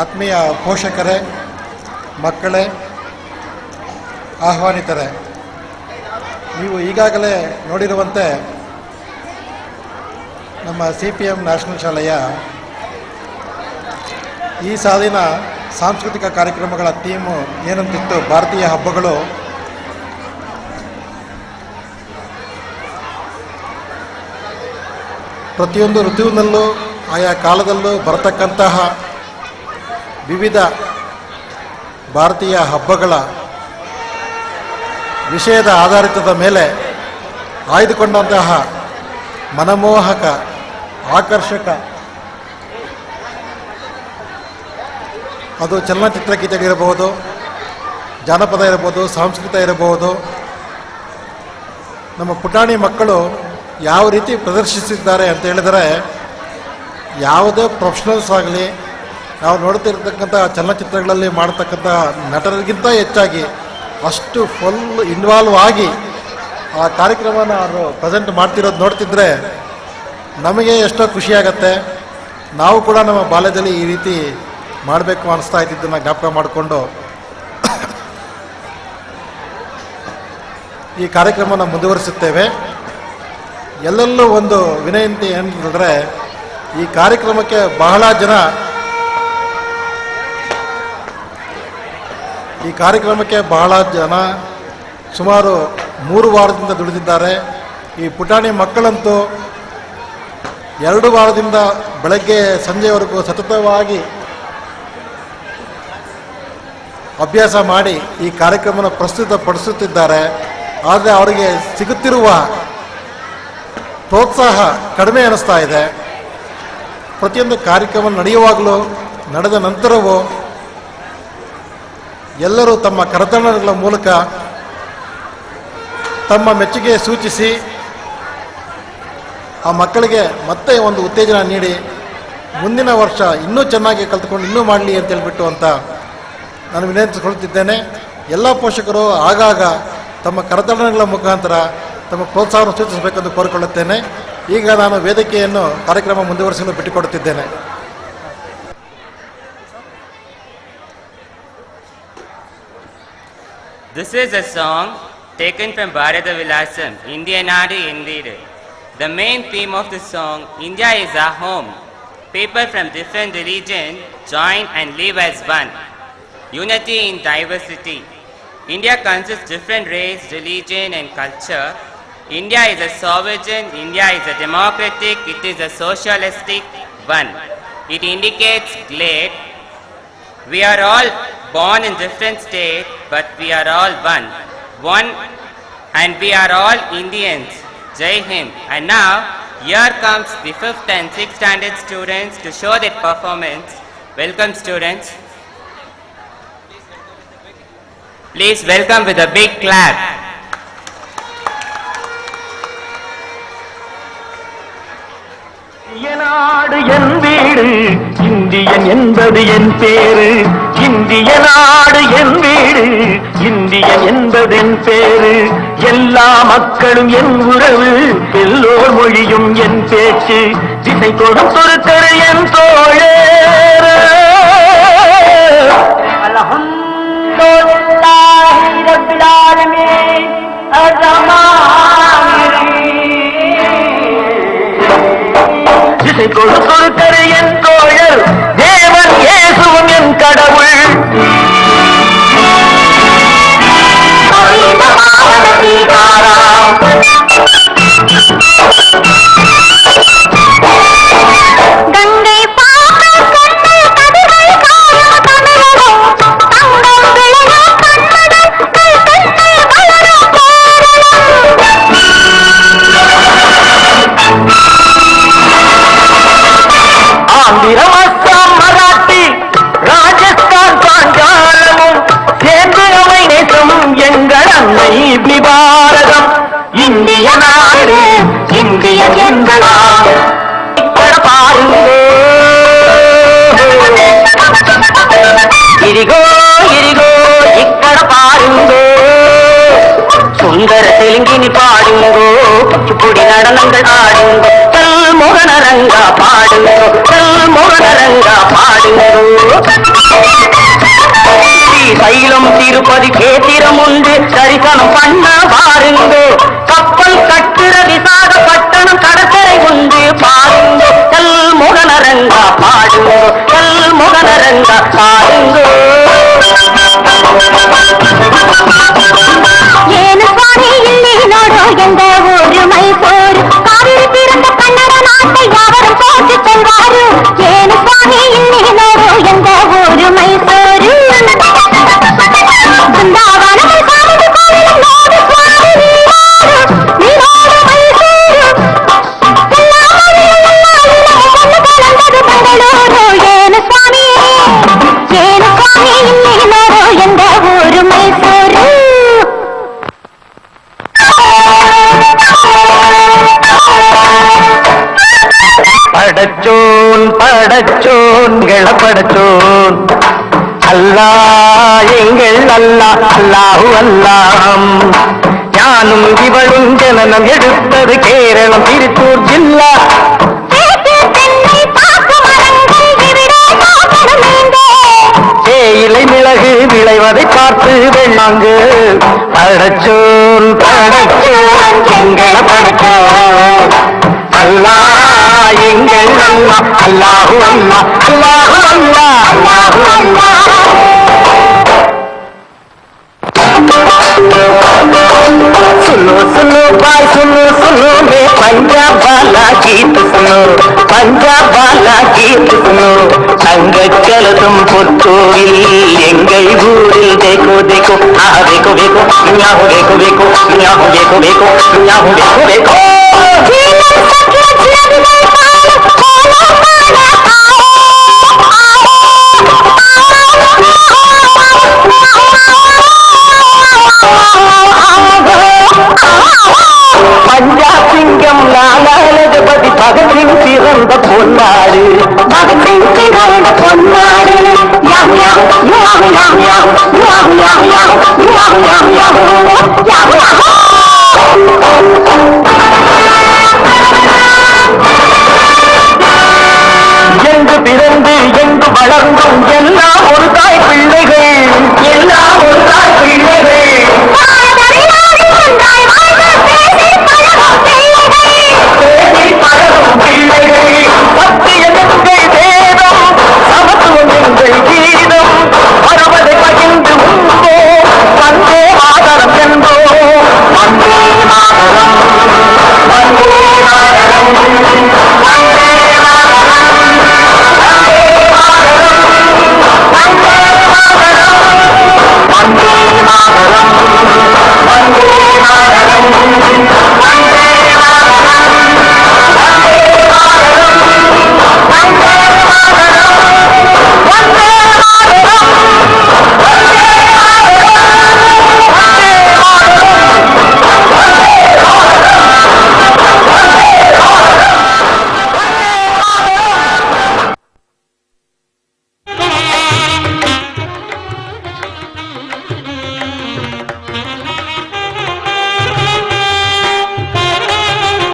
ಆತ್ಮೀಯ ಪೋಷಕರೇ, ಮಕ್ಕಳೇ, ಆಹ್ವಾನಿತರೇ, ನೀವು ಈಗಾಗಲೇ ನೋಡಿರುವಂತೆ ನಮ್ಮ CPM ನ್ಯಾಷನಲ್ ಶಾಲೆಯ ಈ ಸಾಲಿನ ಸಾಂಸ್ಕೃತಿಕ ಕಾರ್ಯಕ್ರಮಗಳ ಥೀಮು ಏನಂತಿತ್ತು, ಭಾರತೀಯ ಹಬ್ಬಗಳು. ಪ್ರತಿಯೊಂದು ಋತುವಿನಲ್ಲೂ ಆಯಾ ಕಾಲದಲ್ಲೂ ಬರತಕ್ಕಂತಹ ವಿವಿಧ ಭಾರತೀಯ ಹಬ್ಬಗಳ ವಿಷಯದ ಆಧಾರಿತದ ಮೇಲೆ ಆಯ್ದುಕೊಂಡಂತಹ ಮನಮೋಹಕ, ಆಕರ್ಷಕ, ಅದು ಚಲನಚಿತ್ರ ಗೀತೆಗಳಿರಬಹುದು, ಜಾನಪದ ಇರಬಹುದು, ಸಂಸ್ಕೃತ ಇರಬಹುದು, ನಮ್ಮ ಪುಟಾಣಿ ಮಕ್ಕಳು ಯಾವ ರೀತಿ ಪ್ರದರ್ಶಿಸಿದ್ದಾರೆ ಅಂತ ಹೇಳಿದರೆ, ಯಾವುದೇ ಪ್ರೊಫೆಷನಲ್ಸ್ ಆಗಲಿ, ನಾವು ನೋಡ್ತಿರ್ತಕ್ಕಂಥ ಚಲನಚಿತ್ರಗಳಲ್ಲಿ ಮಾಡತಕ್ಕಂಥ ನಟರಿಗಿಂತ ಹೆಚ್ಚಾಗಿ ಅಷ್ಟು ಫುಲ್ ಇನ್ವಾಲ್ವ್ ಆಗಿ ಆ ಕಾರ್ಯಕ್ರಮನ ಅವರು ಪ್ರೆಸೆಂಟ್ ಮಾಡ್ತಿರೋದು ನೋಡ್ತಿದ್ರೆ ನಮಗೆ ಎಷ್ಟೋ ಖುಷಿಯಾಗತ್ತೆ. ನಾವು ಕೂಡ ನಮ್ಮ ಬಾಲ್ಯದಲ್ಲಿ ಈ ರೀತಿ ಮಾಡಬೇಕು ಅನಿಸ್ತಾ ಇದ್ದಿದ್ದನ್ನು ಜ್ಞಾಪಕ ಮಾಡಿಕೊಂಡು ಈ ಕಾರ್ಯಕ್ರಮನ ಮುಂದುವರಿಸುತ್ತೇವೆ. ಎಲ್ಲೆಲ್ಲೂ ಒಂದು ವಿನಂತಿ ಏನಂತಂದರೆ, ಈ ಕಾರ್ಯಕ್ರಮಕ್ಕೆ ಬಹಳ ಜನ ಸುಮಾರು 3 ವಾರದಿಂದ ದುಡಿದಿದ್ದಾರೆ. ಈ ಪುಟಾಣಿ ಮಕ್ಕಳಂತೂ 2 ವಾರದಿಂದ ಬೆಳಗ್ಗೆ ಸಂಜೆವರೆಗೂ ಸತತವಾಗಿ ಅಭ್ಯಾಸ ಮಾಡಿ ಈ ಕಾರ್ಯಕ್ರಮನ ಪ್ರಸ್ತುತಪಡಿಸುತ್ತಿದ್ದಾರೆ. ಆದರೆ ಅವರಿಗೆ ಸಿಗುತ್ತಿರುವ ಪ್ರೋತ್ಸಾಹ ಕಡಿಮೆ ಅನ್ನಿಸ್ತಾ ಇದೆ. ಪ್ರತಿಯೊಂದು ಕಾರ್ಯಕ್ರಮ ನಡೆಯುವಾಗಲೂ, ನಡೆದ ನಂತರವೂ ಎಲ್ಲರೂ ತಮ್ಮ ಕರತಾಡಗಳ ಮೂಲಕ ತಮ್ಮ ಮೆಚ್ಚುಗೆ ಸೂಚಿಸಿ ಆ ಮಕ್ಕಳಿಗೆ ಮತ್ತೆ ಒಂದು ಉತ್ತೇಜನ ನೀಡಿ ಮುಂದಿನ ವರ್ಷ ಇನ್ನೂ ಚೆನ್ನಾಗಿ ಕಲ್ತ್ಕೊಂಡು ಇನ್ನೂ ಮಾಡಲಿ ಅಂತೇಳ್ಬಿಟ್ಟು ಅಂತ ನಾನು ವಿನಂತಿಸಿಕೊಳ್ಳುತ್ತಿದ್ದೇನೆ. ಎಲ್ಲ ಪೋಷಕರು ಆಗಾಗ ತಮ್ಮ ಕರತಾಡಗಳ ಮುಖಾಂತರ ತಮ್ಮ ಪ್ರೋತ್ಸಾಹವನ್ನು ಸೂಚಿಸಬೇಕೆಂದು ಕೋರಿಕೊಳ್ಳುತ್ತೇನೆ. ಈಗ ನಾನು ವೇದಿಕೆಯನ್ನು ಕಾರ್ಯಕ್ರಮ ಮುಂದುವರಿಸಲು ಬಿಟ್ಟುಕೊಡುತ್ತಿದ್ದೇನೆ. This is a song taken from Bharata Vilasam, India Nadu Endeedu. The main theme of the song, India is our home. People from different religions join and live as one. Unity in diversity. India consists of different race, religion and culture. India is a sovereign, India is a democratic, it is a socialistic one. It indicates glad. We are all born in different states, but we are all one, and we are all Indians. Jai Hind. And now, here comes the 5th and 6th standard students to show their performance. Welcome, students. Please welcome with a big clap. நாடு என் வீடு, Indian என்பது என் பேரு. இந்திய நாடு என் வீடு, Indian என்பது என் பேரு. எல்லா மக்களும் என் உறவு, எல்லோர் மொழியும் என் பேச்சு. திசை கொடும் சொருத்தரு என் தோழர். அல்ஹம்துலில்லாஹி ரப்பில் ஆலமீன் திசை கொடுத்தொரு என் தோழர், தேவன் இயேசுவும் என் கடவுள். கங்கை பாக்க கண்ணல் கதிர்கள் காயும் தமிழகம், தங்கம் விளையும் கண்மதம் கல் கண்ணல் வளரும் ஆந்திரம், அஸ்ஸாம், மராட்டி, ராஜஸ்தான், பாஞ்சாலமும் சேர்ந்து அவை நேசம் எங்கள் அன்னை பாரதம். இந்திய நாடு, இந்தியன் என்பதா பாருங்க. ఇదిగో ఇదిగో ఇక్కడ పారుందో சுந்தர தெலுங்கினி பாடுங்கோ, குச்சிப்புடி நடனங்கள் ஆடுங்கோ, கல் மோகனரங்கா பாடுங்கோ, கல் மோகனரங்கா பாடுங்கோ. ஸ்ரீசைலம் திருப்பதி கேத்திரம் உண்டு, தரிசனம் பண்ண பாருங்கோ. கப்பல் கட்டுற விசாகப்பட்டணம் கடற்கரை உண்டு பாருங்கோ. கல் மோகனரங்கா பாடுங்கோ, கல் மோகனரங்கா பாடுங்கோ. ಏನು ಸ್ವಾಮಿ ಇಲ್ಲಿ ನೋಡು ಎಂದ ಊರು ಮೈಸೂರು, ಕಾವೇರಿ ತೀರದ ಕನ್ನಡ ನಾಟை யாவரும் போற்றிச் சொல்வாரு. ಏನು ಸ್ವಾಮಿ ಇಲ್ಲಿ ನೋಡು ಎಂದ ಊರು ಮೈಸೂರು, ಬೃಂದಾವನ ಸ್ವಾಮಿ ಕೋವಿಲು ನೋಡು ಸ್ವಾಮಿ ನೀನೋಡು ಮೈಸೂರು, ಕಲಂದದು ಬೆಂಗಳೂರು. ಏನು ಸ್ವಾಮಿ ಇಲ್ಲಿ ನೋಡು ಎಂದ ಊರು ಮೈಸೂರು. படச்சோன் படச்சோன் படச்சோன் அல்லா எங்கள் அல்லா அல்லாஹு அல்லாம். ஞானும் இவளும் ஜனனம் எடுத்தது கேரளம் திருப்பூர் ஜில்லா. தேயிலை மிளகு விளைவதை பார்த்து வெள்ளாங்கு. படச்சோன் படச்சோன் எங்கள படச்சோன் அல்லா எங்கள் அல்லா அல்லாஹு அல்லா அல்லாஹு அல்லா அல்லாஹு அல்லா. सुनो सुनो भाई सुनो सुनो मैं पंजाब वाला गीत सुनो, पंजाब वाला गीत सुनो. தங்கச்சலதும் புத்தூரில் எங்கள் ஊரில் देखो देखो आह देखो देखो न्याहू देखो देखो न्याहू देखो देखो न्याहू देखो देखो.